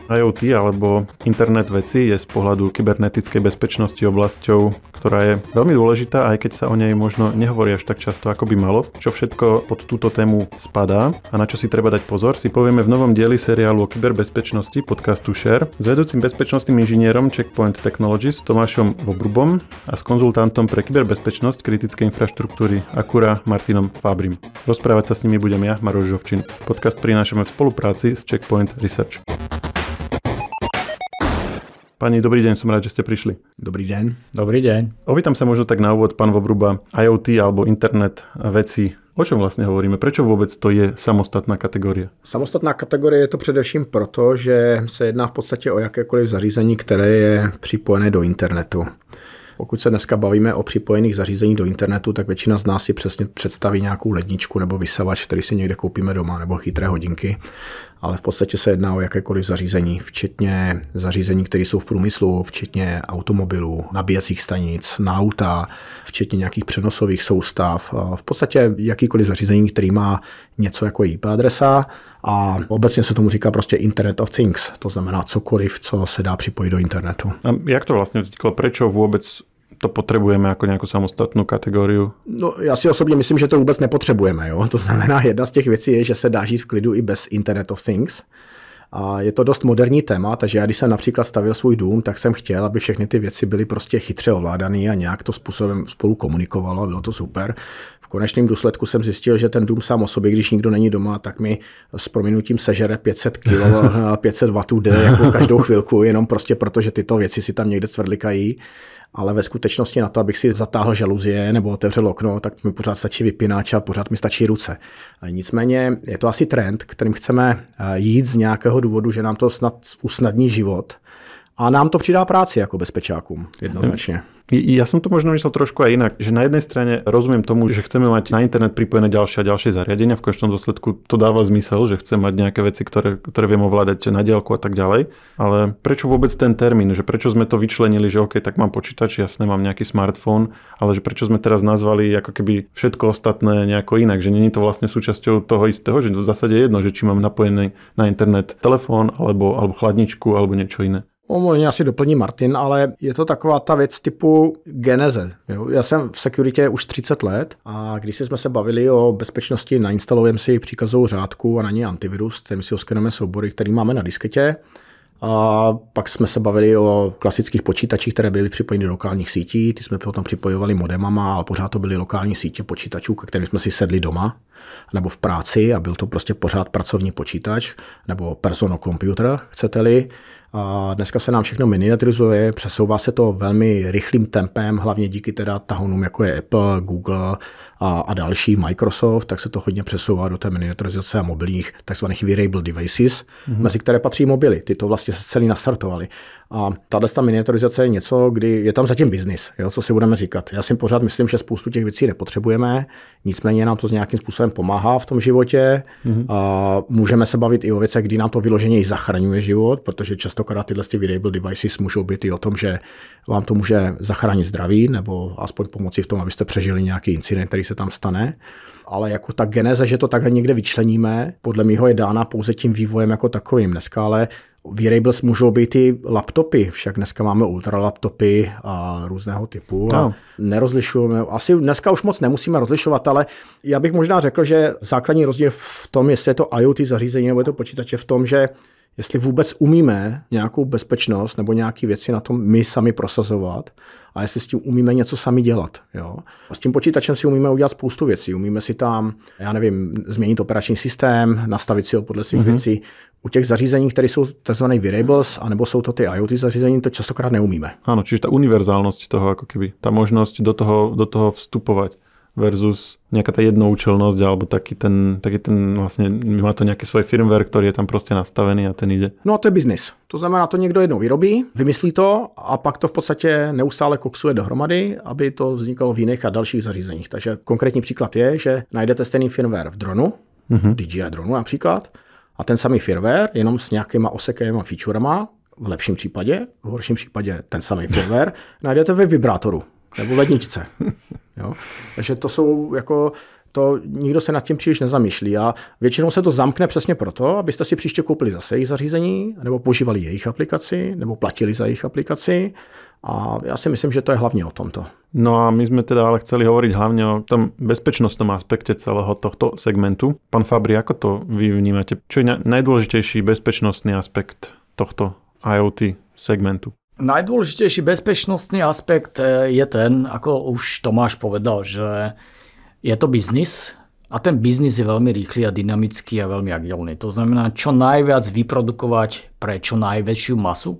IoT alebo internet veci je z pohľadu kybernetickej bezpečnosti oblasťou, ktorá je veľmi dôležitá, aj keď sa o nej možno nehovorí až tak často, ako by malo. Čo všetko pod túto tému spadá a na čo si treba dať pozor, si povieme v novom dieli seriálu o kyberbezpečnosti podcastu Share s vedúcim bezpečnostným inžinierom Checkpoint Technologies Tomášom Vobrubom a s konzultantom pre kyberbezpečnosť kritickej infraštruktúry Acura Martinom Fábrim. Rozprávať sa s nimi budem ja, Maroš Žovčin. Podcast prinášame v spolupráci s Checkpoint Research. Pani, dobrý deň, som rád, že ste prišli. Dobrý deň. Dobrý deň. Opýtam sa možno tak na úvod, pán Vobruba, IoT alebo internet veci. O čom vlastne hovoríme? Prečo vôbec to je samostatná kategória? Samostatná kategorie je to především proto, že se jedná v podstatě o jakékoliv zařízení, které je připojené do internetu. Pokud se dneska bavíme o připojených zařízení do internetu, tak většina z nás si přesně představí nějakou ledničku nebo vysavač, který si někde koupíme doma, nebo chytré hodinky. Ale v podstatě se jedná o jakékoliv zařízení, včetně zařízení, které jsou v průmyslu, včetně automobilů, nabíjecích stanic, na auta, včetně nějakých přenosových soustav. V podstatě jakýkoliv zařízení, který má něco jako IP adresa a obecně se tomu říká prostě Internet of Things, to znamená cokoliv, co se dá připojit do internetu. A jak to vlastně vzniklo? Prečo vůbec to potřebujeme jako nějakou samostatnou kategóriu? No, já si osobně myslím, že to vůbec nepotřebujeme. Jo? To znamená, jedna z těch věcí je, že se dá žít v klidu i bez Internet of Things. A je to dost moderní téma, takže já když jsem například stavil svůj dům, tak jsem chtěl, aby všechny ty věci byly prostě chytře ovládané a nějak to způsobem spolu komunikovalo, bylo to super. V konečném důsledku jsem zjistil, že ten dům sám o sobě, když nikdo není doma, tak mi s prominutím sežere 500 kg, 500 W jde jako každou chvilku, jenom prostě proto, že tyto věci si tam někde cvrlikají. Ale ve skutečnosti na to, abych si zatáhl žaluzie nebo otevřel okno, tak mi pořád stačí vypínač a pořád mi stačí ruce. Nicméně je to asi trend, kterým chceme jít z nějakého důvodu, že nám to snad usnadní život a nám to přidá práci jako bezpečákům jednoznačně. Ja som to možno myslel trošku aj inak, že na jednej strane rozumiem tomu, že chceme mať na internet pripojené ďalšie a ďalšie zariadenia, v konečnom dôsledku to dáva zmysel, že chcem mať nejaké veci, ktoré viem ovládať na diaľku a tak ďalej, ale prečo vôbec ten termín, že prečo sme to vyčlenili, že OK, tak mám počítač, jasne, mám nejaký smartfón, ale že prečo sme teraz nazvali ako keby všetko ostatné nejako inak, že nie je to vlastne súčasťou toho istého, že v zásade je jedno, že či mám napojený na internet telefón alebo chladničku alebo niečo iné. Mě asi doplní Martin, ale je to taková ta věc typu geneze. Jo? Já jsem v security už 30 let a když jsme se bavili o bezpečnosti, nainstalujeme si příkazovou řádku a na ní antivirus, kterým si oskenujeme soubory, který máme na disketě. A pak jsme se bavili o klasických počítačích, které byly připojeny do lokálních sítí. Ty jsme potom připojovali modemama, ale pořád to byly lokální sítě počítačů, ke kterým jsme si sedli doma nebo v práci a byl to prostě pořád pracovní počítač nebo personal computer, chcete-li. A dneska se nám všechno miniaturizuje, přesouvá se to velmi rychlým tempem, hlavně díky teda tahonům, jako je Apple, Google a další, Microsoft, tak se to hodně přesouvá do té miniaturizace a mobilních takzvaných wearable devices, mezi které patří mobily. Ty to vlastně se celý nastartovaly. A tato miniaturizace je něco, kdy je tam zatím biznis, jo, co si budeme říkat. Já si pořád myslím, že spoustu těch věcí nepotřebujeme, nicméně nám to s nějakým způsobem pomáhá v tom životě. A můžeme se bavit i o věcech, kdy nám to vyloženě i zachraňuje život, protože častokrát tyhle wearable devices můžou být i o tom, že vám to může zachránit zdraví nebo aspoň pomoci v tom, abyste přežili nějaký incident, který se tam stane. Ale jako ta geneze, že to takhle někde vyčleníme, podle mého je dána pouze tím vývojem jako takovým. Dneska ale wearables můžou být i laptopy, však dneska máme ultra laptopy a různého typu a nerozlišujeme. Asi dneska už moc nemusíme rozlišovat, ale já bych možná řekl, že základní rozdíl v tom, jestli je to IoT zařízení nebo je to počítače, v tom, že jestli vůbec umíme nějakou bezpečnost nebo nějaké věci na tom my sami prosazovat a jestli s tím umíme něco sami dělat. Jo. A s tím počítačem si umíme udělat spoustu věcí. Umíme si tam, já nevím, změnit operační systém, nastavit si ho podle svých věcí. U těch zařízení, které jsou tzv. Wearables, anebo jsou to ty IoT zařízení, to častokrát neumíme. Áno, čiže tá univerzálnosť toho, ako keby, tá možnosť do toho vstupovať versus nejaká tá jednoučelnosť, alebo taký ten vlastne, má to nejaký svoj firmware, ktorý je tam proste nastavený a ten ide. No a to je biznis. To znamená, to někdo jednou vyrobí, vymyslí to a pak to v podstatě neustále koksuje dohromady, aby to vznikalo v jiných a dalších zařízeních. Takže konkrétní příklad je, že najdete stejný firmware v dronu, DJI dronu například, a ten samý firmware, jenom s nějakýma osekejema featurema, v lepším případě, v horším případě ten samý firmware, najdete ve vibrátoru. nebo ledničce. Jo? Takže to jsou jako... To nikdo se nad tím příliš nezamýšlí a většinou se to zamkne přesně proto, abyste si příště koupili zase jejich zařízení, nebo používali jejich aplikaci, nebo platili za jejich aplikaci. A ja si myslím, že to je hlavne o tomto. No a my sme teda ale chceli hovoriť hlavne o tom bezpečnostnom aspekte celého tohto segmentu. Pán Fabri, ako to vy vnímate? Čo je najdôležitejší bezpečnostný aspekt tohto IoT segmentu? Najdôležitejší bezpečnostný aspekt je ten, ako už Tomáš povedal, že je to biznis a ten biznis je veľmi rýchly a dynamický a veľmi agilný. To znamená, čo najviac vyprodukovať pre čo najväčšiu masu.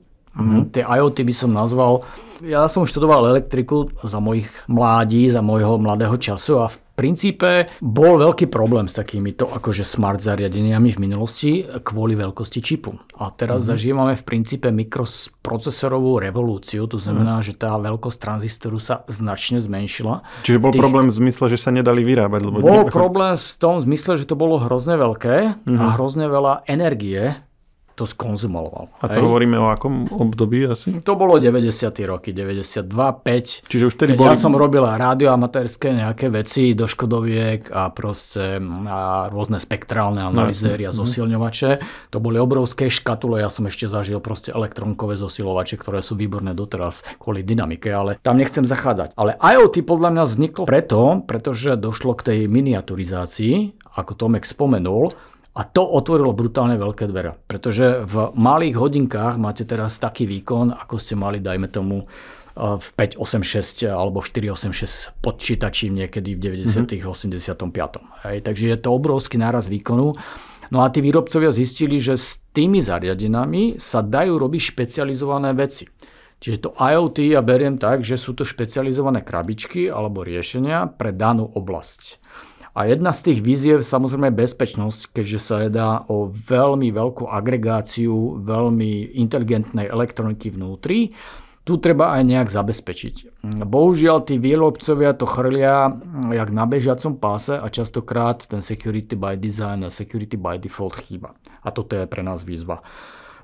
Tie IoT by som nazval, ja som študoval elektriku za mojich mládí, za môjho mladého času a v princípe bol veľký problém s takýmito akože smart zariadeniami v minulosti kvôli veľkosti čipu. A teraz zažívame v princípe mikroprocesorovú revolúciu, to znamená, že tá veľkosť tranzistoru sa značne zmenšila. Čiže bol problém v zmysle, že sa nedali vyrábať? Bol problém v tom zmysle, že to bolo hrozne veľké a hrozne veľa energie to skonzumoval. A to hovoríme o akom období asi? To bolo 90. roky, 92, 5. Čiže už tedy Ja som robil radioamatérske nejaké veci do Škodoviek a proste a rôzne spektrálne analýzéry a zosilňovače. To boli obrovské škatule, ja som ešte zažil proste elektronkové zosilovače, ktoré sú výborné doteraz kvôli dynamike, ale tam nechcem zachádzať. Ale IoT podľa mňa vzniklo pretože došlo k tej miniaturizácii, ako Tomek spomenul, a to otvorilo brutálne veľké dvere, pretože v malých hodinkách máte teraz taký výkon, ako ste mali, dajme tomu, v 586 alebo v 486 počítači niekedy v 90. 85. Hej, takže je to obrovský náraz výkonu. No a tí výrobcovia zistili, že s tými zariadeniami sa dajú robiť špecializované veci. Čiže to IoT ja beriem tak, že sú to špecializované krabičky alebo riešenia pre danú oblasť. A jedna z tých víziev samozrejme je bezpečnosť, keďže sa jedná o veľmi veľkú agregáciu veľmi inteligentnej elektroniky vnútri. Tu treba aj nejak zabezpečiť. Bohužiaľ, tí výrobcovia to chrlia jak na bežiacom páse a častokrát ten security by design a security by default chýba. A toto je pre nás výzva.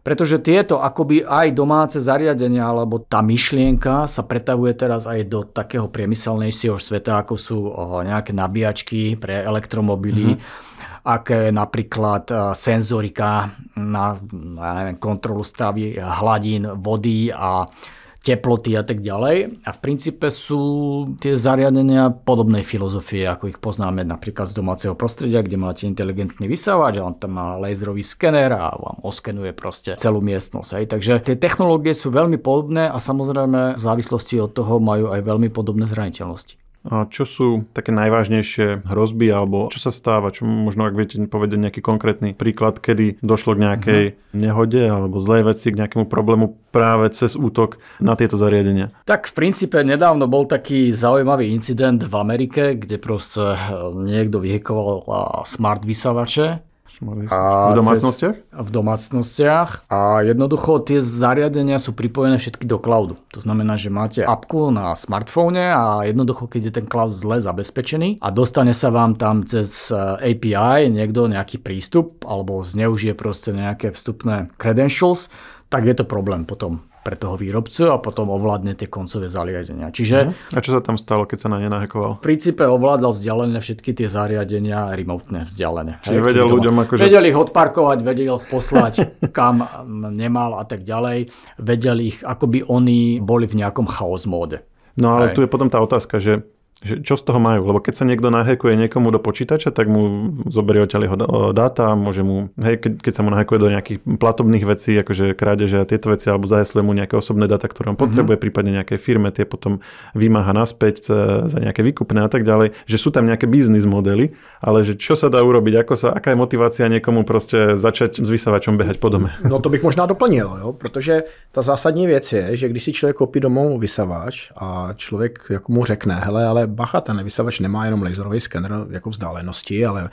Pretože tieto akoby aj domáce zariadenia alebo tá myšlienka sa pretavuje teraz aj do takého priemyselnejšieho sveta, ako sú nejaké nabíjačky pre elektromobily, aké napríklad senzorika na kontrolu stavy hladín vody a teploty a tak ďalej. A v princípe sú tie zariadenia podobnej filozofie, ako ich poznáme napríklad z domáceho prostredia, kde máte inteligentný vysávač a on tam má laserový skener a vám oskenuje proste celú miestnosť. Hej. Takže tie technológie sú veľmi podobné a samozrejme v závislosti od toho majú aj veľmi podobné zraniteľnosti. A čo sú také najvážnejšie hrozby, alebo čo sa stáva? Čo možno, ak viete povedať nejaký konkrétny príklad, kedy došlo k nejakej nehode alebo zlej veci, k nejakému problému práve cez útok na tieto zariadenia? Tak v princípe nedávno bol taký zaujímavý incident v Amerike, kde proste niekto vyhekoval smart vysávače. V domácnostiach? V domácnostiach a jednoducho tie zariadenia sú pripojené všetky do cloudu. To znamená, že máte apku na smartfóne a jednoducho, keď je ten cloud zle zabezpečený a dostane sa vám tam cez API niekto nejaký prístup alebo zneužije proste nejaké vstupné credentials, tak je to problém potom pre toho výrobcu a potom ovládne tie koncové zariadenia. Čiže A čo sa tam stalo, keď sa na ne nahekoval? V princípe ovládal vzdialené všetky tie zariadenia remotné vzdialené. Čiže vedel ľuďom akože... Vedel ich odparkovať, vedel ich poslať kam nemal a tak ďalej. Vedel ich, ako by oni boli v nejakom chaos móde. No ale tu je potom tá otázka, že čo z toho majú? Lebo keď sa niekto nahekuje niekomu do počítača, tak mu zoberie odtiaľ jeho dáta, môže mu, keď sa mu nahekuje do nejakých platobných vecí, akože krádeže a tieto veci, alebo zahesluje mu nejaké osobné dáta, ktoré on potrebuje, prípadne nejakej firme, tie potom vymáha naspäť za nejaké výkupné a tak ďalej, že sú tam nejaké biznis modely, ale že čo sa dá urobiť, aká je motivácia niekomu proste začať s vysavačom behať po dome? No to bych možná doplnil, jo? Protože ta zásadní věc je, že když si člověk koupí domů vysavač a člověk jako mu řekne, hele, ale bacha, ten vysavač nemá jenom laserový skener jako vzdálenosti, ale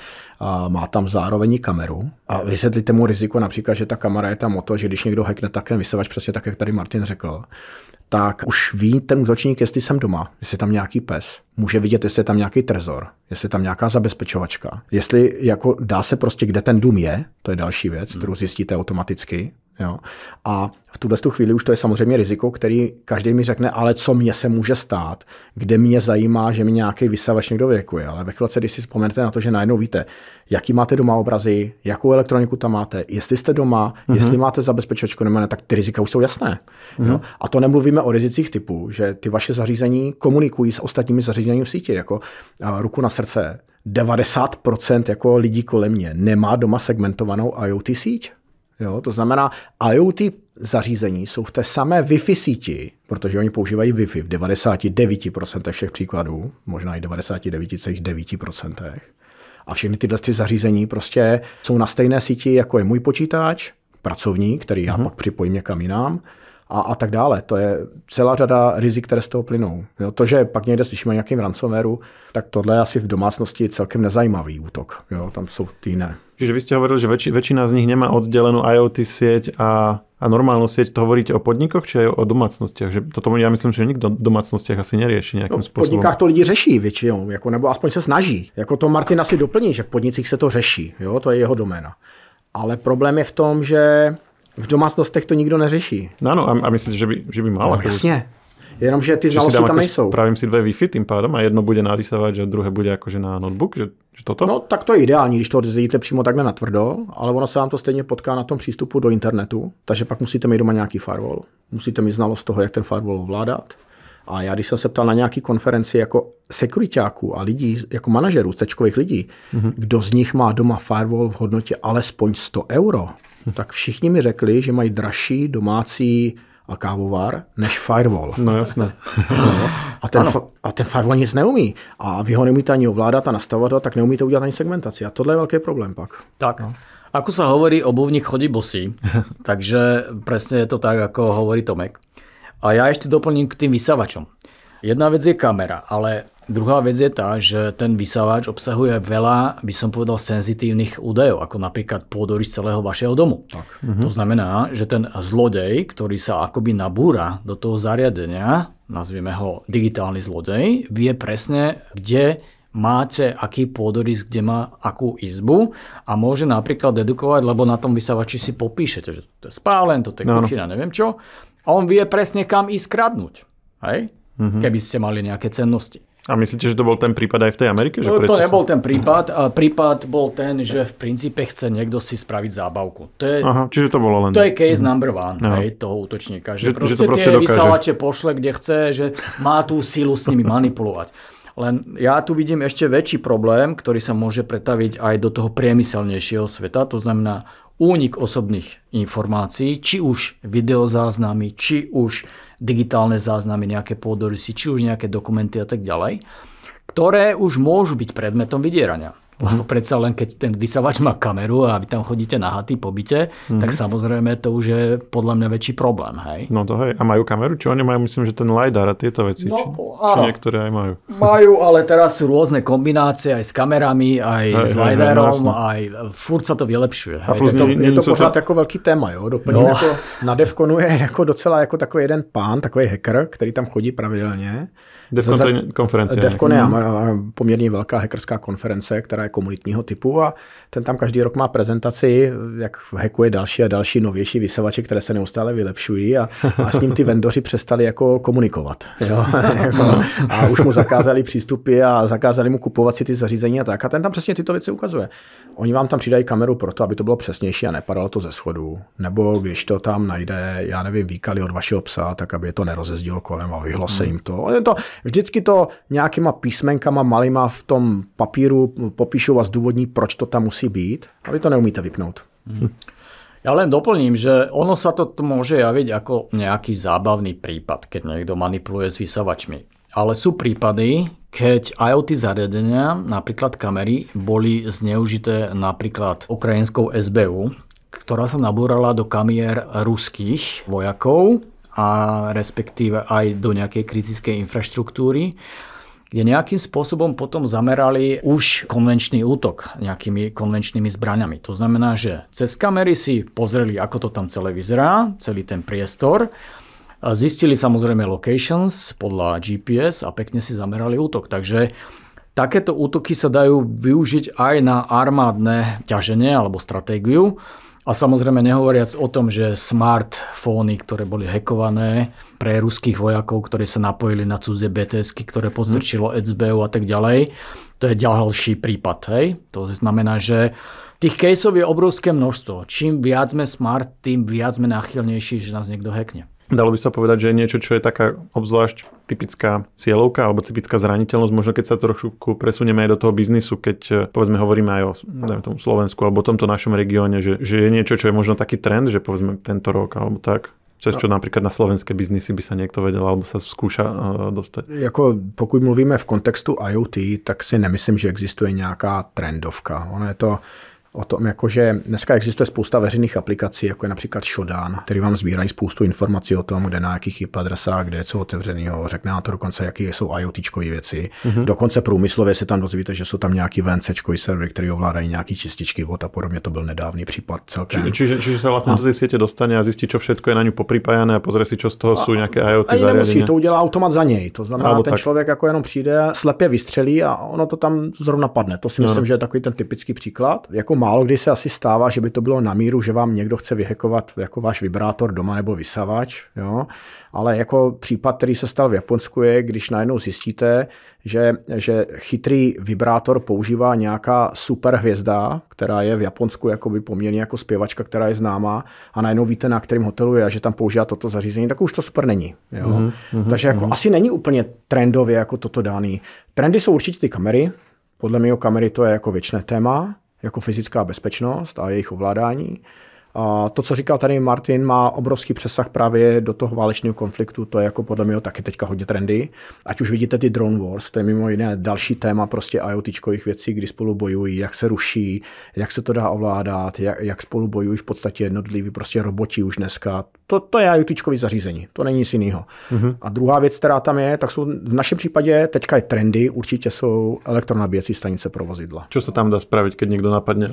má tam zároveň kameru. A vysvětlíte mu riziko například, že ta kamera je tam o to, že když někdo hackne, tak ten vysavač přesně tak, jak tady Martin řekl, tak už ví ten útočník, jestli jsem doma, jestli je tam nějaký pes. Může vidět, jestli je tam nějaký trezor, jestli je tam nějaká zabezpečovačka. Jestli jako dá se prostě, kde ten dům je, to je další věc, kterou zjistíte automaticky. Jo. A v tuhle chvíli už to je samozřejmě riziko, který každý mi řekne, ale co mě se může stát, kde mě zajímá, že mi nějaký vysavač někdo vyjekuje. Ale ve chvíli, když si vzpomenete na to, že najednou víte, jaký máte doma obrazy, jakou elektroniku tam máte, jestli jste doma, jestli máte zabezpečovačku nebo ne, tak ty rizika už jsou jasné. Jo. A to nemluvíme o rizicích typu, že ty vaše zařízení komunikují s ostatními zařízeními v síti. Jako ruku na srdce, 90% jako lidí kolem mě nemá doma segmentovanou IoT síť. Jo, to znamená, IoT zařízení jsou v té samé Wi-Fi síti, protože oni používají Wi-Fi v 99% všech příkladů, možná i 99,9%. A všechny tyhle zařízení prostě jsou na stejné síti, jako je můj počítač, pracovní, který já pak připojím někam jinam a tak dále. To je celá řada rizik, které z toho plynou. Jo, to, že pak někde slyšíme nějakým ransomwareu, tak tohle je asi v domácnosti celkem nezajímavý útok. Jo, tam jsou ty jiné. Čiže vy ste hovorili, že väčšina z nich nemá oddelenú IoT sieť a normálnu sieť. To hovoríte o podnikoch, či aj o domácnostiach? Že toto ja myslím, že nikto v domácnostiach asi nerieši nejakým spôsobom. V podnikách to lidi řeší většinou, jako, nebo aspoň se snaží. Jako to Martin asi doplní, že v podnicích se to řeší. Jo, to je jeho doména. Ale problém je v tom, že v domácnostech to nikdo neřeší. No, a myslíte, že by malo? No, jasně. Jenomže ty znalosti tam nejsou. Spravím si 2 Wi-Fi tým pádom a jedno bude na vysavač a druhé bude akože na notebook, že toto? No tak to je ideální, když to odjíte přímo takhle natvrdo, ale ono se vám to stejně potká na tom přístupu do internetu, takže pak musíte mít doma nějaký firewall. Musíte mít znalost toho, jak ten firewall ovládat. A já, když jsem se ptal na nějaký konferenci jako sekuriťáků a lidí, jako manažerů, tečkových lidí, kdo z nich má doma firewall v hodnotě alespoň 100 €, tak všichni mi řekli, že mají dražší domácí a kávovar než firewall. No jasné. No, a ten firewall nic neumí. A vy ho neumíte ani ovládat a nastavovat, tak neumíte udělat ani segmentaci. A tohle je velký problém pak. Tak. No. Ako sa hovorí, obuvník chodí bosý. Takže presne je to tak, ako hovorí Tomek. A ja ešte doplním k tým vysávačom. Jedna vec je kamera, ale druhá vec je tá, že ten vysávač obsahuje veľa, by som povedal, senzitívnych údajov, ako napríklad pôdorys celého vašeho domu. Tak. To znamená, že ten zlodej, ktorý sa akoby nabúra do toho zariadenia, nazvieme ho digitálny zlodej, vie presne, kde máte aký pôdorys, kde má akú izbu a môže napríklad dedukovať, lebo na tom vysávači si popíšete, že to je spálen, to je kuchyňa, neviem čo. A on vie presne, kam ísť kradnúť. Hej? Keby ste mali nejaké cennosti. A myslíte, že to bol ten prípad aj v tej Amerike? Že to nebol ten prípad. Prípad bol ten, že v princípe chce niekto si spraviť zábavku. Čiže to bolo len... To je case number one toho útočníka. Že proste tie vysávače pošle, kde chce, že má tú silu s nimi manipulovať. Len ja tu vidím ešte väčší problém, ktorý sa môže pretaviť aj do toho priemyselnejšieho sveta. To znamená únik osobných informácií, či už videozáznamy, či už digitálne záznamy, nejaké pôdorysy, či už nejaké dokumenty a tak ďalej, ktoré už môžu byť predmetom vydierania. Lebo predsa len, keď ten vysávač má kameru a vy tam chodíte nahatý po byte, tak samozrejme to už je podľa mňa väčší problém. Hej? No to hej. A majú kameru? Či oni majú, myslím, že ten LiDAR a tieto veci? No, či niektoré aj majú? Majú, ale teraz sú rôzne kombinácie aj s kamerami, aj s LiDARom, aj furt sa to vylepšuje. A je to pořád jako velký téma. Jo? Doplním, jako na Devconu je jako docela jako takový jeden pán, takový hacker, který tam chodí pravidelně. Devcon to je konference. Devcon je poměrně velká hackerská konference, která je komunitního typu a ten tam každý rok má prezentaci, jak hackuje další a další novější vysavače, které se neustále vylepšují a s ním ty vendoři přestali jako komunikovat. Jo? A už mu zakázali přístupy a zakázali mu kupovat si ty zařízení a tak. A ten tam přesně tyto věci ukazuje. Oni vám tam přidají kameru proto, aby to bylo přesnější a nepadalo to ze schodu. Nebo když to tam najde, já nevím, výkaly od vašeho psa, tak aby je to nerozezdilo kolem a vyhlo se jim to. Vždycky to nějakýma písmenkama malýma v tom papíru popíšou a zdůvodní, proč to tam musí být, a vy to neumíte vypnout. Ja len doplním, že ono sa to môže javiť ako nejaký zábavný prípad, keď niekto manipuluje s vysávačmi. Ale sú prípady, keď IoT zariadenia, napríklad kamery, boli zneužité napríklad ukrajinskou SBU, ktorá sa nabúrala do kamier ruských vojakov a respektíve aj do nejakej kritickej infraštruktúry, kde nejakým spôsobom potom zamerali už konvenčný útok nejakými konvenčnými zbraňami. To znamená, že cez kamery si pozreli, ako to tam celé vyzerá, celý ten priestor, zistili samozrejme locations podľa GPS a pekne si zamerali útok. Takže takéto útoky sa dajú využiť aj na armádne ťaženie alebo stratégiu. A samozrejme nehovoriac o tom, že smartfóny, ktoré boli hackované pre ruských vojakov, ktorí sa napojili na cudzie BTSky, ktoré podstrčilo SBU a tak ďalej, to je ďalší prípad. Hej? To znamená, že tých caseov je obrovské množstvo. Čím viac sme smart, tým viac sme náchylnejší, že nás niekto hackne. Dalo by sa povedať, že je niečo, čo je taká obzvlášť typická cieľovka alebo typická zraniteľnosť, možno keď sa trošku presunieme aj do toho biznisu, keď povedzme hovoríme aj o tomu Slovensku alebo o tomto našom regióne, že je niečo, čo je možno taký trend, že povedzme tento rok alebo tak, cez čo napríklad na slovenské biznisy by sa niekto vedel alebo sa skúša dostať. Jako pokud mluvíme v kontextu IoT, tak si nemyslím, že existuje nějaká trendovka. Ono je to o tom, jakože dneska existuje spousta veřejných aplikací, jako je například Shodan, který vám sbírají spoustu informací o tom, kde na jakých IP adresách, kde je co otevřenýho, řekne nám to dokonce, jaký jsou IoTčkové věci. Dokonce průmyslově si tam dozvíte, že jsou tam nějaký VNCčkový servery, který ovládají nějaký čističky vod a podobně. To byl nedávný případ celkem. Čiže sa vlastne do tej siete dostane a zistí, čo všetko je na ňu popripájané a pozrie si, čo z toho sú nejaké IoT zariadenia. A nemusí, to udělá automat za něj. To znamená, ten člověk jako jenom přijde, slepě vystřelí a ono to tam zrovna padne. To si myslím, že je takový ten typický příklad. Jako málo kdy se asi stává, že by to bylo na míru, že vám někdo chce vyhekovat jako váš vibrátor doma nebo vysavač, jo? Ale jako případ, který se stal v Japonsku, je, když najednou zjistíte, že chytrý vibrátor používá nějaká super hvězda, která je v Japonsku jakoby poměrně jako zpěvačka, která je známá, a najednou víte, na kterém hotelu je a že tam používá toto zařízení, tak už to super není. Jo? Takže jako asi není úplně trendově jako toto daný. Trendy jsou určitě ty kamery. Podle mého kamery to je jako věčné téma, jako fyzická bezpečnost a jejich ovládání. A to, co říkal tady Martin, má obrovský přesah právě do toho válečného konfliktu, to je jako podle mě taky teďka hodně trendy. Ať už vidíte ty drone wars, to je mimo jiné další téma prostě IoTčkových věcí, kdy spolu bojují, jak se ruší, jak se to dá ovládat, jak spolu bojují v podstatě jednotliví prostě roboti už dneska. To je IoTčkový zařízení, to není nic jiného. A druhá věc, která tam je, tak jsou v našem případě teďka je trendy, určitě jsou elektronabíjecí stanice pro vozidla. Čo sa tam dá spraviť, keď niekto napadne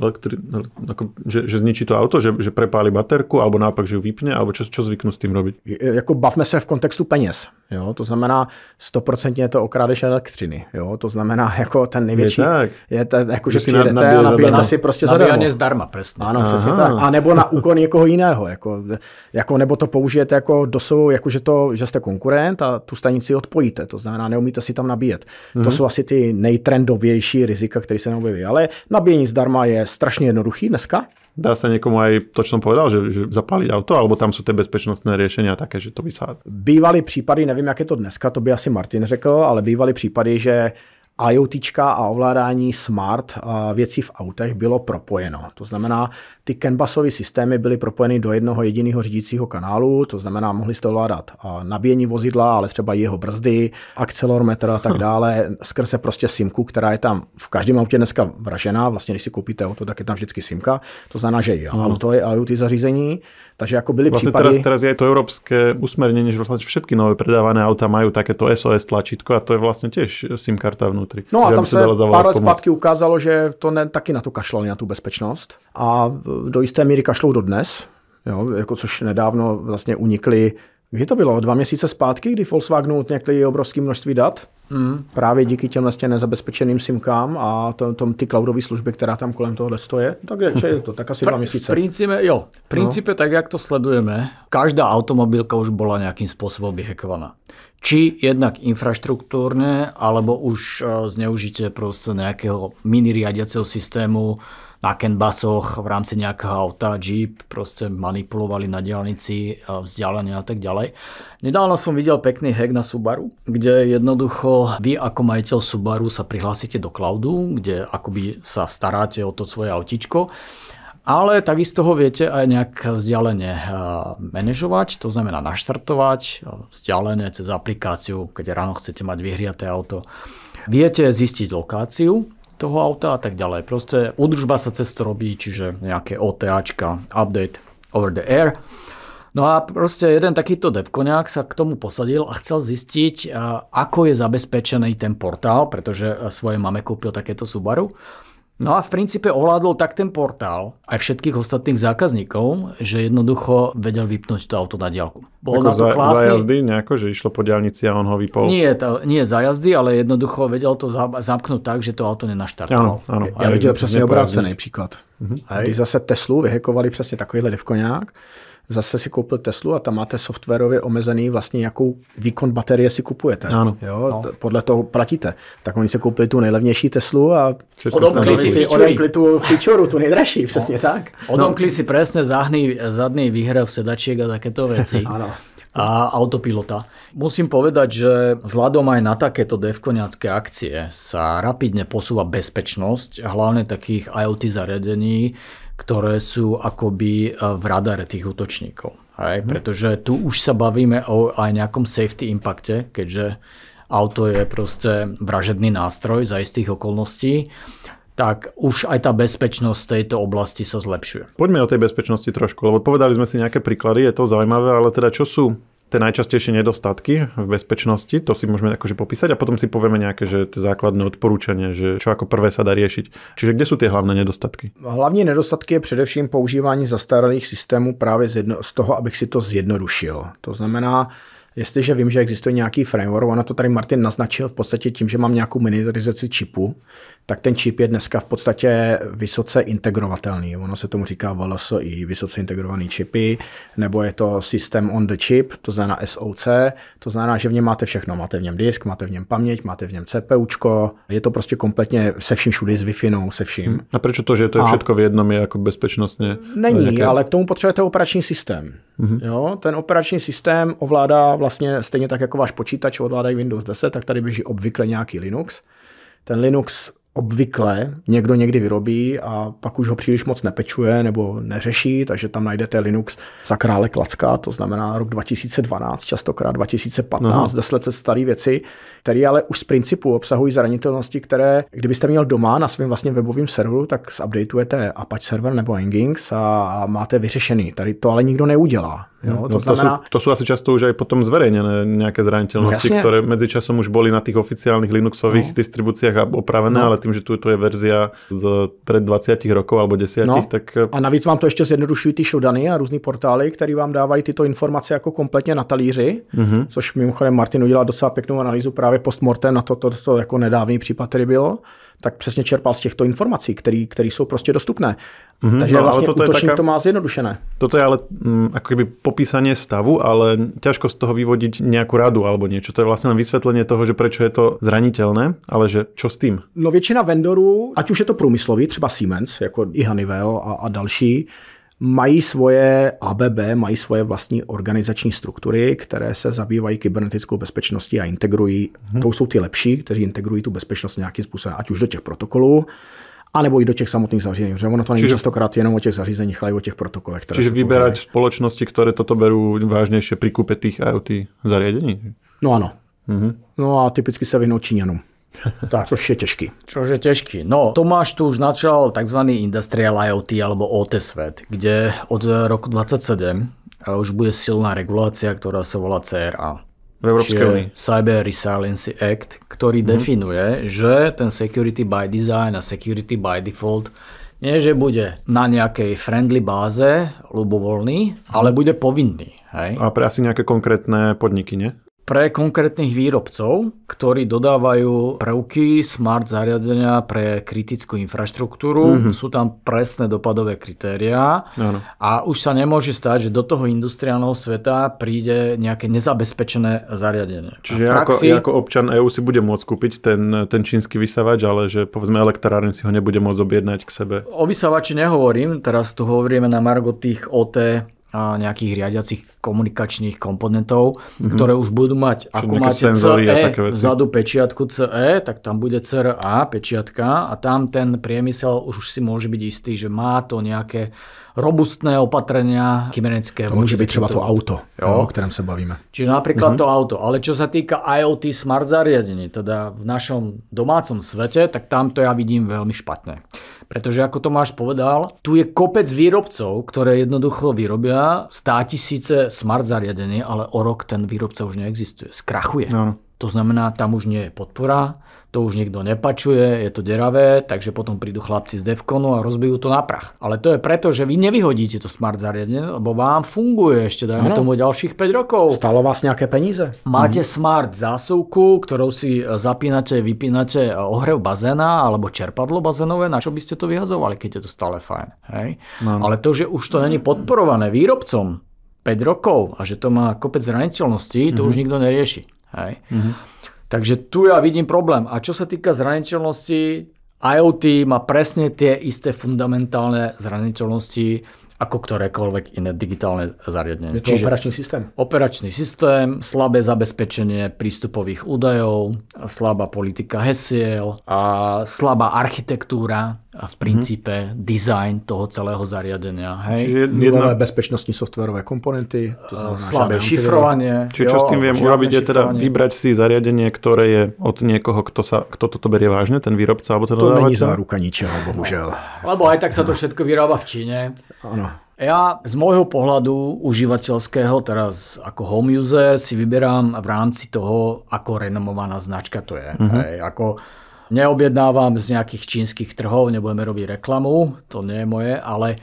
že zničí to auto, že prepálí baterku, alebo naopak, že ju vypne, alebo čo zvyknú s tým robiť? Jako bavme se v kontextu peněz. Jo? To znamená 100% je to o krádež elektřiny. Jo? To znamená, jako ten největší je to, jako, že přijedete a nabijete si prostě zadarmo. Nabíjanie zdarma, presne. Ano, přesně tak. A nebo na úkon někoho jiného. Jako, nebo to použijete jako dosou, jako že jste konkurent a tu stanici odpojíte. To znamená, neumíte si tam nabíjet. To jsou asi ty nejtrendovější rizika, které se neobjeví. Ale nabíjení zdarma je strašně jednoduchý dneska. Dá sa niekomu aj to, čo som povedal, že zapáliť auto, alebo tam sú tie bezpečnostné riešenia také, že to by sa... Bývaly případy, nevím, jak je to dneska, to by asi Martin řekl, ale bývaly případy, že IoTčka a ovládání smart věcí v autech bylo propojeno. To znamená, ty CAN-busové systémy byly propojeny do jednoho jediného řídícího kanálu, to znamená, mohli jste ovládat nabíjení vozidla, ale třeba jeho brzdy, akcelerometr a tak dále, skrze prostě simku, která je tam v každém autě dneska vražená. Vlastně, když si koupíte auto, tak je tam vždycky simka. To znamená, že auto je IoT zařízení. Takže jako byly vlastne případy... Teraz je to európske usmernenie, že vlastne všetky nové predávané auta majú takéto SOS tlačítko a to je vlastne tiež SIM karta vnútri. No a tam se pár let zpátky ukázalo, že to taky na to kašlali, na tu bezpečnost. A do jisté míry kašlou dodnes, jo, jako což nedávno vlastně unikly. Kdy to bylo? 2 měsíce zpátky, kdy Volkswagenu utněkli obrovské množství dat? Právě díky těm vlastně nezabezpečeným simkám a ty cloudové služby, která tam kolem tohohle stojí. Takže je to tak asi 2 měsíce. V princípe, tak jak to sledujeme, každá automobilka už bola nejakým spôsobom vyhekovaná. Či jednak infraštruktúrne, alebo už zneužite proste nejakého mini riadiaceho systému na CAN-busoch v rámci nejakého auta, Jeep, proste manipulovali na diaľnici, vzdialenia a tak ďalej. Nedávno som videl pekný hack na Subaru, kde jednoducho vy ako majiteľ Subaru sa prihlásite do cloudu, kde akoby sa staráte o to svoje autíčko, ale takisto ho viete aj nejak vzdialene manažovať, to znamená naštartovať vzdialené cez aplikáciu, keď ráno chcete mať vyhriaté auto. Viete zistiť lokáciu toho auta a tak ďalej. Proste údržba sa cez to robí, čiže nejaké OTAčka, update over the air. No a proste jeden takýto devkoňák sa k tomu posadil a chcel zistiť, ako je zabezpečený ten portál, pretože svoje mame kúpil takéto Subaru. No a v princípe ovládol tak ten portál aj všetkých ostatných zákazníkov, že jednoducho vedel vypnúť to auto na diaľku. Bol na to klásny. Za jazdy nejako, že išlo po diaľnici a on ho vypol? Nie za jazdy, ale jednoducho vedel to zamknúť tak, že to auto nenaštartoval. Áno. Ja videl presne obrácený príklad. Když zase Teslu vyhekovali přesně takovýhle devkoňák, zase si koupil Teslu a tam máte softwarově omezený vlastně, jakou výkon baterie si kupujete. Ano. Jo, podle toho platíte. Tak oni se koupili tu nejlevnější Teslu a odomkli tu featureu, tu nejdražší, přesně tak. Odomkli si presne zadný výhrev sedačiek a takéto veci. Áno. A autopilota. Musím povedať, že vzhľadom aj na takéto devkoňacké akcie sa rapidne posúva bezpečnosť, hlavne takých IoT zariadení, ktoré sú akoby v radare tých útočníkov. Hej? Pretože tu už sa bavíme o aj nejakom safety impacte, keďže auto je proste vražedný nástroj za istých okolností, tak už aj tá bezpečnosť v tejto oblasti sa zlepšuje. Poďme o tej bezpečnosti trošku, lebo povedali sme si nejaké príklady, je to zaujímavé, ale teda čo sú tie najčastejšie nedostatky v bezpečnosti, to si môžeme akože popísať a potom si povieme nejaké, že tie základné odporúčania, že čo ako prvé sa dá riešiť. Čiže kde sú tie hlavné nedostatky? Hlavní nedostatky je především používání zastaralých systémů právě z toho, abych si to zjednodušil. To znamená, jestliže vím, že existuje nějaký framework, ono to tady Martin naznačil v podstatě tím, že mám nějakou miniaturizaci čipu, tak ten čip je dneska v podstatě vysoce integrovatelný. Ono se tomu říká VLSI, vysoce integrovaný čipy, nebo je to system on the chip, to znamená SoC, to znamená, že v něm máte všechno. Máte v něm disk, máte v něm paměť, máte v něm CPUčko, je to prostě kompletně se vším všudy, s Wi-Fi, se vším. A prečo to, že to je všetko v jednom, je jako bezpečnostně? Není, ale k tomu potřebujete operační systém. Jo, ten operační systém ovládá vlastně stejně tak, jako váš počítač ovládají Windows 10, tak tady běží obvykle nějaký Linux. Ten Linux obvykle někdo někdy vyrobí a pak už ho příliš moc nepečuje nebo neřeší, takže tam najdete Linux za krále Klacka, to znamená rok 2012, častokrát 2015, 10 let staré věci, které ale už z principu obsahují zranitelnosti, které, kdybyste měl doma na svém vlastním webovém serveru, tak zupdateujete Apache server nebo Nginx a máte vyřešený. Tady to ale nikdo neudělá. Jo, to znamená... to sú asi často už aj potom zverejnené nejaké zraniteľnosti, ktoré medzičasom už boli na tých oficiálnych Linuxových distribúciách opravené, ale tým, že tu je verzia z pred 20 rokov alebo 10, tak... A navíc vám to ještě zjednodušují ty showdany a různý portály, které vám dávají tyto informace jako kompletně na talíři, což mimochodem Martin udělal docela pěknou analýzu právě postmortem na to jako nedávný případ, který bylo, tak přesně čerpal z těchto informací, které jsou prostě dostupné. Takže vlastně útočník to má zjednodušené. Toto je ale ako keby popísanie stavu, ale ťažko z toho vyvodiť nejakú radu alebo niečo. To je vlastne len vysvetlenie toho, že prečo je to zraniteľné, ale že čo s tým? No většina vendorů, ať už je to průmyslový, třeba Siemens, jako i Honeywell a další, mají svoje ABB, mají svoje vlastní organizační struktury, které se zabývají kybernetickou bezpečností a integrují, to jsou ty lepší, kteří integrují tu bezpečnost nějakým způsobem, ať už do těch protokolů, anebo i do těch samotných zařízení. Protože ono to není častokrát jenom o těch zařízeních, ale i o těch protokolech. Čiže vyberať spoločnosti, ktoré toto berú vážnejšie pri kúpe tých IoT zariadení? No ano. No a typicky se vyhnout Číňanům. Tak, což je těžký. Čož je těžký. No, Tomáš tu už načal tzv. Industrial IoT alebo OT svet, kde od roku 2027 už bude silná regulácia, ktorá sa volá CRA. V Európskej únii. Cyber Resiliency Act, ktorý definuje, že ten security by design a security by default nie, že bude na nejakej friendly báze, ľubovoľný, ale bude povinný. Hej? A pre asi nejaké konkrétne podniky, nie? Pre konkrétnych výrobcov, ktorí dodávajú prvky smart zariadenia pre kritickú infraštruktúru, sú tam presné dopadové kritériá a už sa nemôže stať, že do toho industriálneho sveta príde nejaké nezabezpečené zariadenie. Čiže ako občan EÚ si bude môcť kúpiť ten čínsky vysavač, ale že povedzme elektráren si ho nebude môcť objednať k sebe. O vysavači nehovorím, teraz tu hovoríme na margo tých OT a nejakých riadiacich komunikačných komponentov, ktoré už budú mať, ako máte CE vzadu pečiatku CE, tak tam bude CRA pečiatka a tam ten priemysel už si môže byť istý, že má to nejaké robustné opatrenia kybernetické. To môže byť třeba to auto, o ktorom sa bavíme. Čiže napríklad to auto. Ale čo sa týka IoT smart zariadení, teda v našom domácom svete, tak tam to ja vidím veľmi špatne. Pretože ako Tomáš povedal, tu je kopec výrobcov, ktoré jednoducho vyrobia 100 000 smart zariadení, ale o rok ten výrobca už neexistuje. Skrachuje. To znamená, tam už nie je podpora, to už niekto nepačuje, je to deravé, takže potom prídu chlapci z Defconu a rozbijú to na prach. Ale to je preto, že vy nevyhodíte to smart zariadenie, lebo vám funguje ešte, dajme tomu ďalších 5 rokov. Stalo vás nejaké peníze? Máte smart zásuvku, ktorou si zapínate, vypínate ohrev bazéna alebo čerpadlo bazénové, na čo by ste to vyhazovali, keď je to stále fajn. Hej? Ale to, že už to není podporované výrobcom 5 rokov a že to má kopec zraniteľností, to už nikto nerieši. Hej. Takže tu ja vidím problém. A čo sa týka zraniteľnosti, IoT má presne tie isté fundamentálne zraniteľnosti ako ktorékoľvek iné digitálne zariadenie. Je to operačný systém? Operačný systém, slabé zabezpečenie prístupových údajov, slabá politika hesiel a slabá architektúra a v princípe design toho celého zariadenia. Hej? Nulové bezpečnostní softwarové komponenty, slabé šifrovanie. Čiže čo s tým viem urobiť je teda vybrať si zariadenie, ktoré je od niekoho, kto toto berie vážne, ten výrobca alebo ten dodávateľ. To není záruka ničeho, bohužeľ. Lebo aj tak sa to všetko vyrába v Číne. Áno. Ja z môjho pohľadu užívateľského, teraz ako home user, si vyberám v rámci toho, ako renomovaná značka to je. Hej, ako neobjednávam z nejakých čínskych trhov, nebudeme robiť reklamu, to nie je moje, ale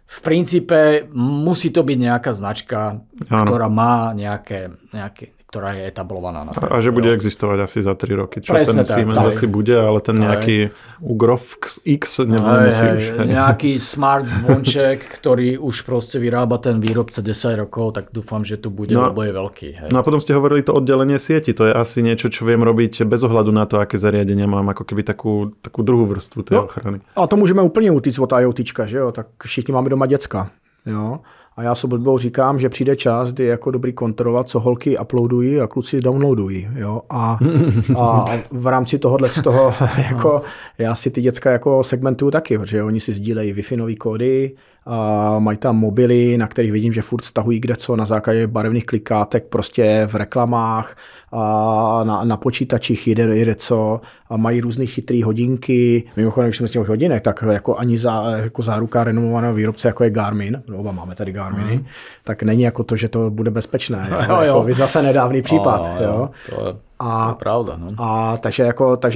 v princípe musí to byť nejaká značka, ktorá má nejaké ktorá je etablovaná na to. A že bude existovať asi za 3 roky. Čo presne ten Siemens asi bude, ale ten nejaký Ugrov X nemusí už. Nejaký smart zvonček, ktorý už proste vyrába ten výrobca 10 rokov, tak dúfam, že tu bude, lebo je veľký. Hej. No a potom ste hovorili to oddelenie sieti. To je asi niečo, čo viem robiť bez ohľadu na to, aké zariadenia mám, ako keby takú druhú vrstvu tej ochrany. A to můžeme úplně utíct od IoTčka, že jo? Tak všichni máme doma děcka, jo? A já se blbou říkám, že přijde čas, kdy je jako dobrý kontrolovat, co holky uploadují a kluci downloadují. Jo? A v rámci tohohle z toho, jako, já si ty děcka jako segmentuju taky, protože oni si sdílejí Wi-Fi kódy, a mají tam mobily, na kterých vidím, že furt stahují kdeco na základě barevných klikátek prostě v reklamách a na počítačích jede co a mají různé chytré hodinky. Mimochodem, když jsme z těch hodinek, tak jako ani jako záruka renomovaného výrobce, jako je Garmin, oba máme tady Garminy, tak není jako to, že to bude bezpečné. Jako zase nedávný případ. Jo. To je pravda. No. Takže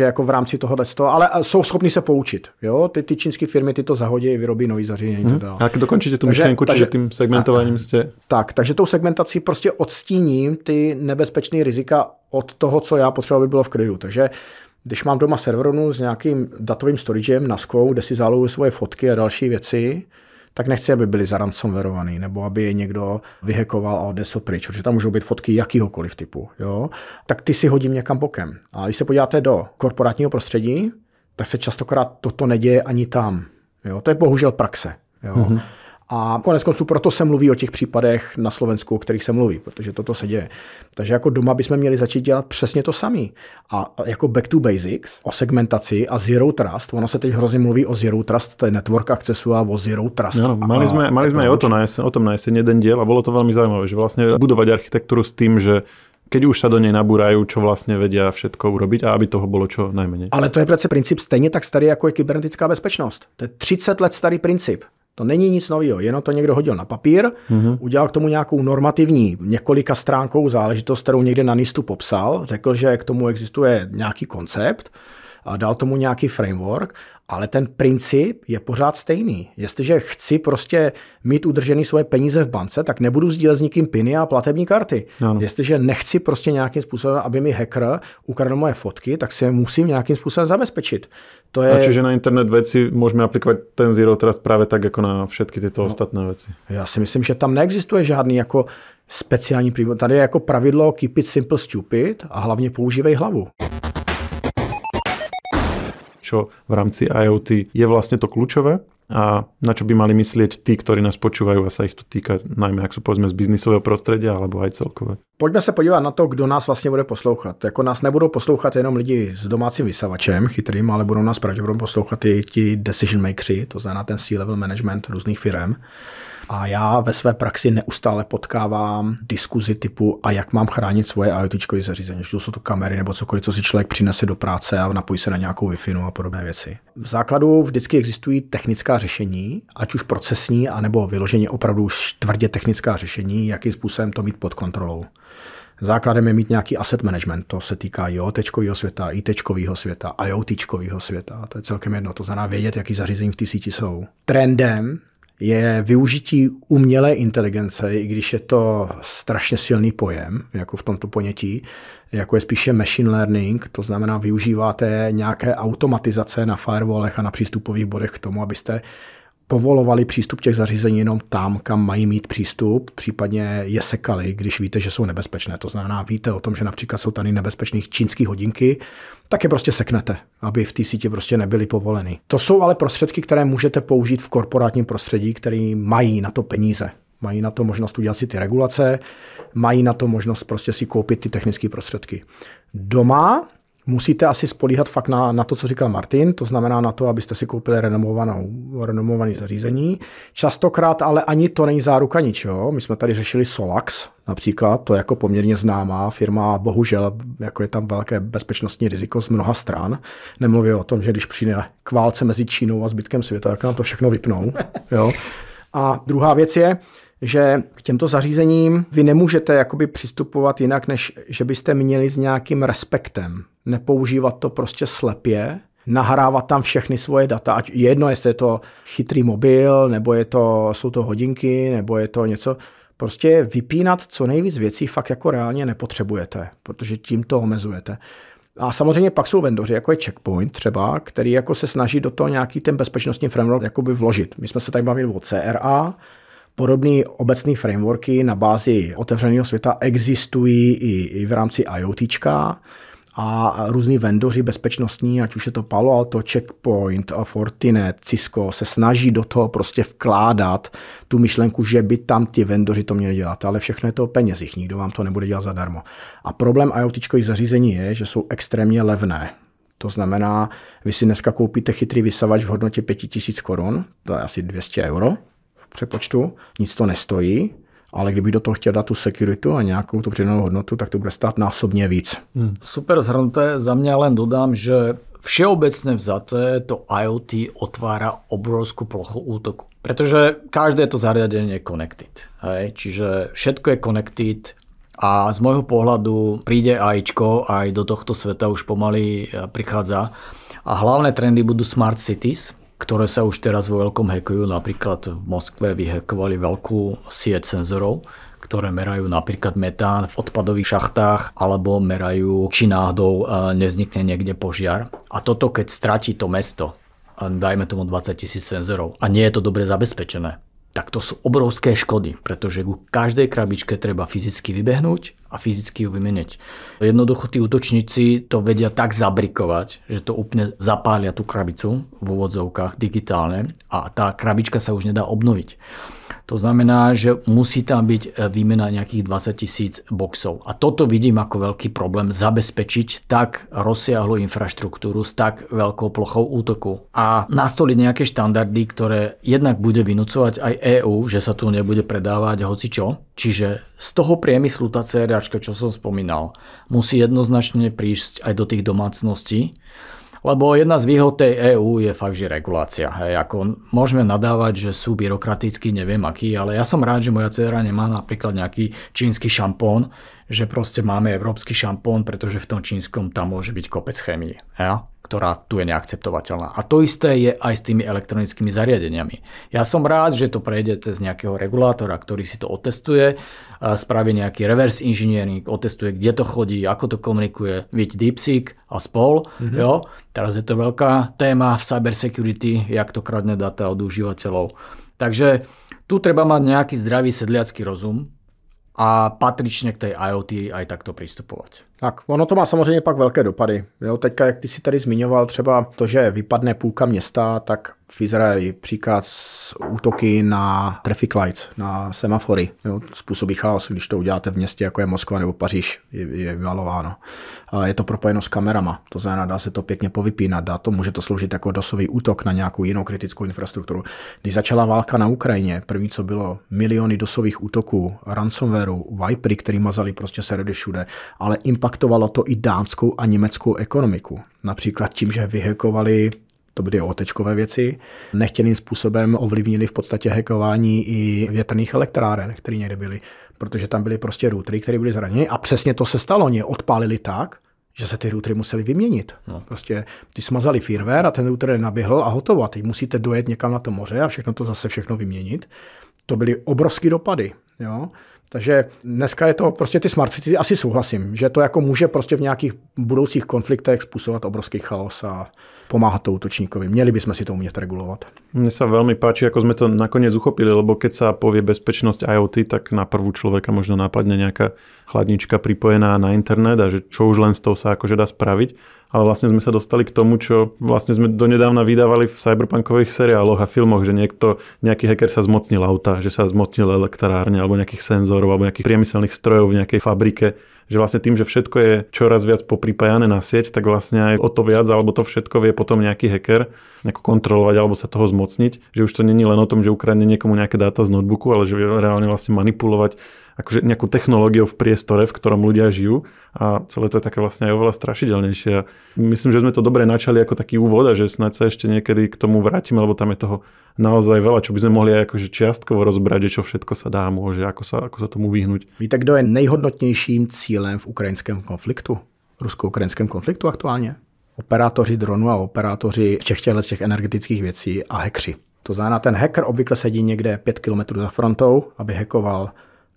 jako v rámci tohohle z toho, ale jsou schopni se poučit. Jo? Ty čínské firmy ty to zahodí, vyrobí nový zařízení. A jak dokončíte tu myšlenku, čiže tím segmentováním jste... Takže tou segmentací prostě odstíním ty nebezpečné rizika od toho, co já potřebuji, aby bylo v klidu. Takže když mám doma serveronu s nějakým datovým storagem, NASkou, kde si zálohuji svoje fotky a další věci, tak nechci, aby byli zaransomwareovaný, nebo aby je někdo vyhackoval a odnesl pryč, protože tam můžou být fotky jakýhokoliv typu. Jo? Tak ty si hodím někam bokem. A když se podíváte do korporátního prostředí, tak se častokrát toto neděje ani tam. Jo? To je bohužel praxe. Jo? A konec konců proto se mluví o těch případech na Slovensku, o kterých se mluví, protože toto se děje. Takže jako doma bychom měli začít dělat přesně to samé. A jako back to basics, o segmentaci a zero trust, ono se teď hrozně mluví o zero trust, to je network accessu a o zero trust. No, mali sme aj o tom na jeseň jeden diel a bolo to veľmi zaujímavé, že vlastne budovať architektúru s tým, že keď už sa do nej nabúrajú, čo vlastne vedia všetko urobiť a aby toho bolo čo najmenej. Ale to je přece princip stejně tak starý, jako je kybernetická bezpečnost. To je 30 let starý princip. To není nic nového, jenom to někdo hodil na papír, udělal k tomu nějakou normativní několika stránkou záležitost, kterou někde na NISTu popsal, řekl, že k tomu existuje nějaký koncept a dal tomu nějaký framework, ale ten princip je pořád stejný. Jestliže chci prostě mít udržený svoje peníze v bance, tak nebudu sdílet s nikým piny a platební karty. Ano. Jestliže nechci prostě nějakým způsobem, aby mi hacker ukradl moje fotky, tak si je musím nějakým způsobem zabezpečit. To je... A čiže na internet veci môžeme aplikovať ten Zero Trust práve tak, ako na všetky tieto ostatné veci. Já si myslím, že tam neexistuje žádný jako speciální pravidlo. Tady je jako pravidlo keep it simple stupid a hlavně používej hlavu. Čo v rámci IoT je vlastne to kľúčové a na čo by mali myslieť tí, ktorí nás počúvajú a sa ich to týka, najmä ak sú povedzme z biznisového prostredia alebo aj celkové. Pojďme se podívat na to, kdo nás vlastně bude poslouchat. Jako nás nebudou poslouchat jenom lidi s domácím vysavačem chytrým, ale budou nás pravděpodobně poslouchat i ti decision makeri, to znamená ten C-level management různých firem. A já ve své praxi neustále potkávám diskuzi typu, a jak mám chránit svoje IoTčkové zařízení. Že jsou to kamery nebo cokoliv, co si člověk přinese do práce a napojí se na nějakou Wi-Fi a podobné věci. V základu vždycky existují technická řešení, ať už procesní, anebo vyloženě opravdu už tvrdě technická řešení, jakým způsobem to mít pod kontrolou. Základem je mít nějaký asset management, to se týká IoT-čkového světa, IT-čkového světa, IoT-čkového světa, to je celkem jedno, to znamená vědět, jaký zařízení v té síti jsou. Trendem je využití umělé inteligence, i když je to strašně silný pojem, jako v tomto ponětí, jako je spíše machine learning, to znamená využíváte nějaké automatizace na firewallech a na přístupových bodech k tomu, abyste povolovali přístup těch zařízení jenom tam, kam mají mít přístup, případně je sekali, když víte, že jsou nebezpečné. To znamená, víte o tom, že například jsou tady nebezpečných čínský hodinky, tak je prostě seknete, aby v té síti prostě nebyly povoleny. To jsou ale prostředky, které můžete použít v korporátním prostředí, který mají na to peníze. Mají na to možnost udělat si ty regulace, mají na to možnost prostě si koupit ty technické prostředky. Doma musíte asi spolíhat fakt na to, co říkal Martin, to znamená na to, abyste si koupili renomované zařízení. Častokrát ale ani to není záruka ničeho. My jsme tady řešili Solax například, to je jako poměrně známá firma, bohužel jako je tam velké bezpečnostní riziko z mnoha stran. Nemluvím o tom, že když přijde k válce mezi Čínou a zbytkem světa, tak nám to všechno vypnou. Jo? A druhá věc je, že k těmto zařízením vy nemůžete jakoby přistupovat jinak, než že byste měli s nějakým respektem. Nepoužívat to prostě slepě, nahrávat tam všechny svoje data, ať jedno, jestli je to chytrý mobil, nebo jsou to hodinky, nebo je to něco, prostě vypínat co nejvíc věcí fakt jako reálně nepotřebujete, protože tím to omezujete. A samozřejmě pak jsou vendoři, jako je Checkpoint třeba, který jako se snaží do toho nějaký ten bezpečnostní framework jakoby vložit. My jsme se tady bavili o CRA, podobné obecné frameworky na bázi otevřeného světa existují i v rámci IoTčka a různí vendoři bezpečnostní, ať už je to Palo Alto, Checkpoint, Fortinet, Cisco, se snaží do toho prostě vkládat tu myšlenku, že by tam ti vendoři to měli dělat, ale všechno je to o penězích, nikdo vám to nebude dělat zadarmo. A problém IoTčkových zařízení je, že jsou extrémně levné. To znamená, vy si dneska koupíte chytrý vysavač v hodnotě 5000 korun, to je asi 200 euro v přepočtu, nic to nestojí, ale kdybych do toho chtěl dát tu security a nějakou tu přidanou hodnotu, tak to bude stát násobně víc. Super zhrnuté, za mňa len dodám, že všeobecne vzaté to IoT otvára obrovskú plochu útoku. Pretože každé to zariadenie je connected. Hej? Čiže všetko je connected a z môjho pohľadu príde AIčko, aj do tohto sveta už pomaly prichádza. A hlavné trendy budú smart cities, ktoré sa už teraz vo veľkom hackujú. Napríklad v Moskve vyhackovali veľkú sieť senzorov, ktoré merajú napríklad metán v odpadových šachtách alebo merajú, či náhodou nevznikne niekde požiar. A toto, keď stratí to mesto, dajme tomu 20 000 senzorov a nie je to dobre zabezpečené, tak to sú obrovské škody, pretože ku každej krabičke treba fyzicky vybehnúť a fyzicky ju vymeniť. Jednoducho tí útočníci to vedia tak zabrikovať, že to úplne zapália tú krabicu v úvodzovkách digitálne a tá krabička sa už nedá obnoviť. To znamená, že musí tam byť výmena nejakých 20 000 boxov. A toto vidím ako veľký problém zabezpečiť tak rozsiahlu infraštruktúru s tak veľkou plochou útoku. A nastoliť nejaké štandardy, ktoré jednak bude vynúcovať aj EÚ, že sa tu nebude predávať hocičo. Čiže z toho priemyslu tá CRAčka, čo som spomínal, musí jednoznačne prísť aj do tých domácností. Lebo jedna z výhod tej EÚ je fakt, že regulácia. Hej, ako môžeme nadávať, že sú byrokratickí, neviem aký, ale ja som rád, že moja dcéra nemá napríklad nejaký čínsky šampón, že proste máme európsky šampón, pretože v tom čínskom tam môže byť kopec chémie, ktorá tu je neakceptovateľná. A to isté je aj s tými elektronickými zariadeniami. Ja som rád, že to prejde cez nejakého regulátora, ktorý si to otestuje, spraví nejaký reverse engineering, otestuje, kde to chodí, ako to komunikuje, viď DeepSeek a spol. Jo? Teraz je to veľká téma v cybersecurity, jak to kradne data od užívateľov. Takže tu treba mať nejaký zdravý sedliacký rozum a patričně k té IoT aj takto přistupovat. Tak, ono to má samozřejmě pak velké dopady. Jo, teďka, jak ty si tady zmiňoval třeba to, že vypadne půlka města, tak v Izraeli příklad útoky na traffic lights, na semafory. Jo, způsobí chaos, když to uděláte v městě, jako je Moskva nebo Paříž, je vymalováno. A je to propojeno s kamerama, to znamená, dá se to pěkně povypínat, může to sloužit jako dosový útok na nějakou jinou kritickou infrastrukturu. Když začala válka na Ukrajině, první co bylo, miliony dosových útoků, ransomwareu, Vipery, který mazali prostě servery všude, ale impaktovalo to i dánskou a německou ekonomiku. Například tím, že vyhackovali to byly OT-čkové věci, nechtěným způsobem ovlivnili v podstatě hackování i větrných elektráren, které někde byly, protože tam byly prostě routery, které byly zraněny a přesně to se stalo, oni odpálili tak, že se ty routery museli vyměnit. No. Prostě ty smazali firmware a ten router naběhl a hotovo. A teď musíte dojet někam na to moře a všechno vyměnit. To byly obrovské dopady. Jo? Takže dneska je to prostě ty smart city, asi souhlasím, že to jako může prostě v nějakých budoucích konfliktech způsobovat obrovský chaos a pomáhat to útočníkovi. Měli bychom si to umět regulovať. Mne sa veľmi páči, ako sme to nakoniec uchopili, lebo keď sa povie bezpečnosť IoT, tak na prvú človeka možno nápadne nejaká chladnička pripojená na internet a že čo už len s tou sa akože dá spraviť. Ale vlastne sme sa dostali k tomu, čo vlastne sme donedávna vydávali v cyberpunkových seriáloch a filmoch, že nejaký hacker sa zmocnil auta, že sa zmocnil elektrárne alebo nejakých senzorov alebo nejakých priemyselných strojov v nejakej fabrike. Že vlastne tým, že všetko je čoraz viac popripájané na sieť, tak vlastne aj o to viac alebo to všetko vie potom nejaký hacker nejako kontrolovať alebo sa toho zmocniť. Že už to není len o tom, že ukradne niekomu nejaké dáta z notebooku, ale že vie reálne vlastne manipulovať akože nejakú technológiu v priestore, v ktorom ľudia žijú a celé to je také vlastne aj oveľa strašidelnejšie. A myslím, že sme to dobre načali ako taký úvod a že snáď sa ešte niekedy k tomu vrátime, lebo tam je toho naozaj veľa, čo by sme mohli aj akože čiastkovo rozbrať, že čo všetko sa dá, môže, ako sa tomu vyhnúť. Víte, kdo je nejhodnotnějším cílem v ukrajinském konfliktu? Rusko-ukrajinském konfliktu aktuálně? Operátoři dronu a operátoři těch energetických věcí a hackři. To znamená, ten hacker obvykle sedí někde 5 km za frontou, aby hackoval,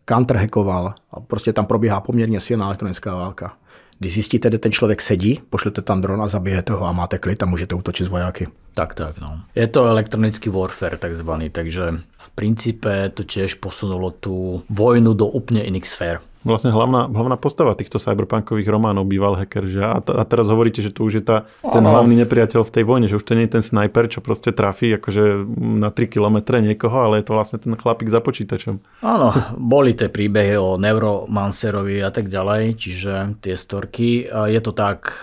counterhackoval a prostě tam probíhá poměrně silná elektronická válka. Když zjistíte, kde ten člověk sedí, pošlete tam dron a zabijete ho a máte klid a můžete útočit z vojáky. Tak, no. Je to elektronický warfare takzvaný, takže v princípe to tiež posunulo tú vojnu do úplne iných sfér. Vlastne hlavná postava týchto cyberpunkových románov býval hacker, že? A teraz hovoríte, že to už je ten hlavný nepriateľ v tej vojne, že už to nie je ten sniper, čo proste trafí akože na 3 kilometre niekoho, ale je to vlastne ten chlapík za počítačom. Áno, boli tie príbehy o Neuromancerovi a tak ďalej, čiže tie storky. Je to tak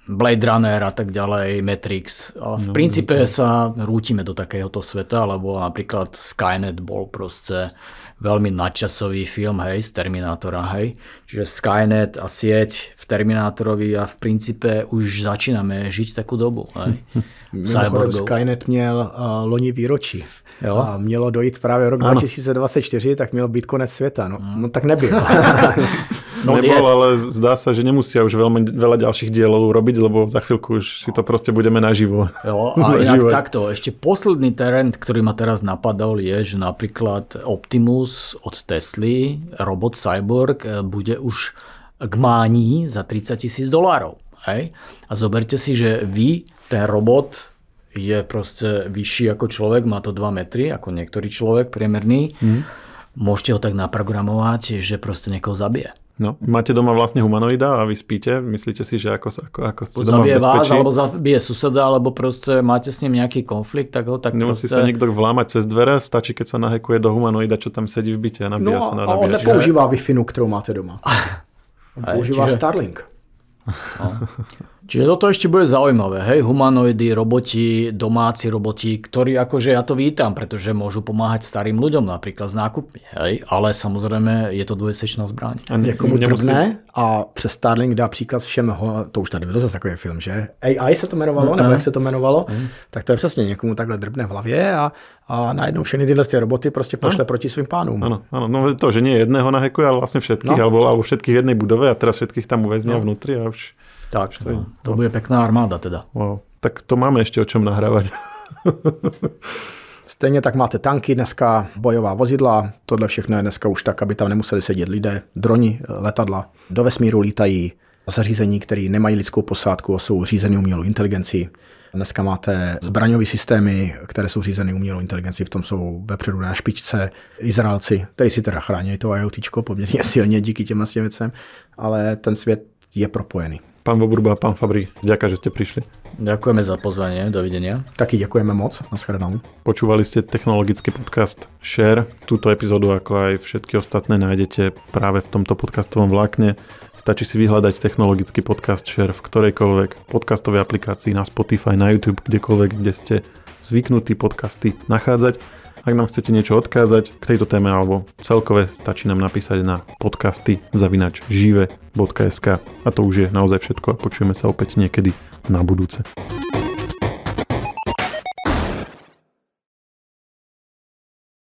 Blade Runner a tak ďalej, Matrix. A v princípe sa rútime do takéhoto sveta, lebo napríklad Skynet bol proste veľmi nadčasový film, hej, z Terminátora, hej. Čiže Skynet a sieť v Terminátorovi a v princípe už začíname žiť takú dobu, hej. Skynet měl loni výročí. Jo? A mělo dojít právě rok 2024, tak měl být konec světa. No tak nebyl. Nebol, ale zdá sa, že nemusia už veľa ďalších dielov robiť, lebo za chvíľku už si to proste budeme naživo. Jo, a inak takto, ešte posledný trend, ktorý ma teraz napadol, je, že napríklad Optimus od Tesly, robot Cyborg, bude už k mání za $30,000. Hej? A zoberte si, že ten robot je proste vyšší ako človek, má to 2 metry, ako niektorý človek priemerný. Môžete ho tak naprogramovať, že proste niekoho zabije. No, máte doma vlastne humanoida a vy spíte, myslíte si, že ako ste doma zabije v bezpečí? Vás, alebo zabije suseda, alebo proste máte s ním nejaký konflikt, tak ho tak nemusí proste... sa niekto vlámať cez dvere, stačí, keď sa nahekuje do humanoida, čo tam sedí v byte a nabíja sa na nabíjač. No, on nepoužívá Wi-Fi, ktorú máte doma. On používá Starlink. No. Čiže toto ešte bude zaujímavé, hej, humanoidy, roboti, domáci roboti, ktorí akože ja to vítam, pretože môžu pomáhať starým ľuďom napríklad s nákupmi, hej, ale samozrejme je to dvojsečná zbraň. Někomu drbne a přes Starlink dá příklad všem, to už tady byl zase takový film, že? AI se to jmenovalo, nebo jak se to jmenovalo, tak to je přesně, někomu takhle drbne v hlavě a najednou všechny tyhle roboty prostě pošle proti svým pánům. Áno, no to, že nie jedného nahekuje, ale vlastne všetkých, alebo všetkých v jednej budove a teraz všetkých tam uväznia vnútri a už... Tak, to bude pekná armáda teda. Wow, tak to máme ešte o čom nahrávať. Stejně tak máte tanky dneska, bojová vozidla, tohle všechno je dneska už tak, aby tam nemuseli sedět lidé, droni, letadla, do vesmíru lítají zařízení, které nemají lidskou posádku a jsou řízeny umělou inteligencí. Dneska máte zbraňové systémy, které jsou řízeny umělou inteligencí, v tom jsou vepředu na špičce Izraelci, kteří si teda chrání to IoTčko poměrně silně díky těm věcem, ale ten svět je propojený. Pán Voburba, pán Fabri, ďakujem, že ste prišli. Ďakujeme za pozvanie, dovidenia. Taky ďakujeme moc, nashledanou. Počúvali ste technologický podcast Share. Túto epizódu, ako aj všetky ostatné, nájdete práve v tomto podcastovom vlákne. Stačí si vyhľadať technologický podcast Share v ktorejkoľvek podcastovej aplikácii, na Spotify, na YouTube, kdekoľvek, kde ste zvyknutí podcasty nachádzať. Ak nám chcete niečo odkázať k tejto téme alebo celkové, stačí nám napísať na podcasty@žive.sk. A to už je naozaj všetko a počujeme sa opäť niekedy na budúce.